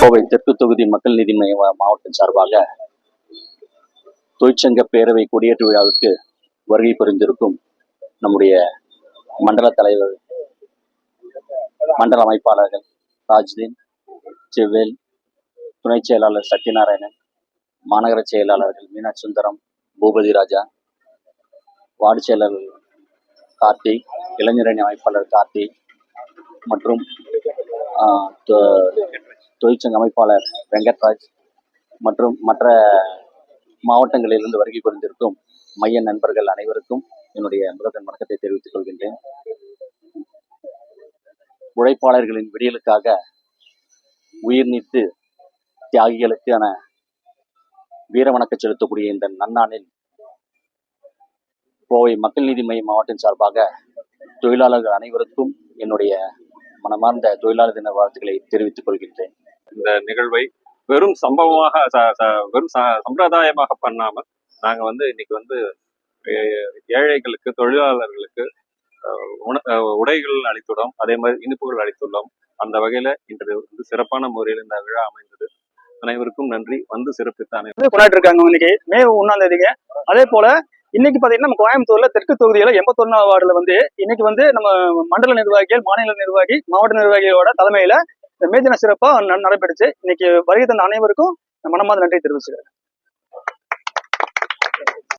கோவை தெற்கு தொகுதி மக்கள் நீதி மைய மாவட்டம் சார்பாக தொழிற்சங்க பேரவை கொடியேற்று விழாவிற்கு வருகை புரிந்திருக்கும் நம்முடைய மண்டல தலைவர், மண்டல அமைப்பாளர்கள் ராஜ்தீன், செவ்வேல், துணை செயலாளர் சத்யநாராயணன், மாநகர செயலாளர்கள் மீனாட்சி சுந்தரம், பூபதி ராஜா, வார்டு செயலாளர் கார்த்திக், இளைஞரணி அமைப்பாளர் கார்த்திக் மற்றும் தொழிற்சங்க அமைப்பாளர் வெங்கட்ராஜ் மற்றும் மற்ற மாவட்டங்களிலிருந்து வருகை புரிந்திருக்கும் மைய நண்பர்கள் அனைவருக்கும் என்னுடைய முதற்கண் வணக்கத்தை தெரிவித்துக் கொள்கின்றேன். உழைப்பாளர்களின் விடியலுக்காக உயிர் நீத்து தியாகிகளுக்கான வீர வணக்கம் செலுத்தக்கூடிய இந்த நன்னாளில் கோவை மக்கள் நீதி மைய மாவட்டம் சார்பாக தொழிலாளர்கள் அனைவருக்கும் என்னுடைய மனமார்ந்த தொழிலாளர் தின வாழ்த்துக்களை தெரிவித்துக் கொள்கின்றேன். இந்த நிகழ்வை வெறும் சம்பவமாக வெறும் சம்பிரதாயமாக பண்ணாமல் நாங்கள் இன்னைக்கு ஏழைகளுக்கு, தொழிலாளர்களுக்கு உடைகள் அளித்துள்ளோம், அதே மாதிரி இனிப்புகள் அளித்துள்ளோம். அந்த வகையில இன்று சிறப்பான முறையில் இந்த விழா அமைந்தது. அனைவருக்கும் நன்றி. சிறப்பித்த அனைவரும் கொண்டாடி இருக்காங்க. இன்னைக்கு மே 1 அதே போல இன்னைக்கு பாத்தீங்கன்னா நம்ம கோயம்புத்தூர்ல தெற்கு தொகுதியில 81வது வார்டுல இன்னைக்கு நம்ம மண்டல நிர்வாகிகள், மாநில நிர்வாகி, மாவட்ட நிர்வாகிகளோட தலைமையில இந்த மே தின சிறப்பா நடைபெற்றுச்சு. இன்னைக்கு வருகை தந்த அனைவருக்கும் மனமார்ந்த நன்றி தெரிவிச்சுக்கிறேன்.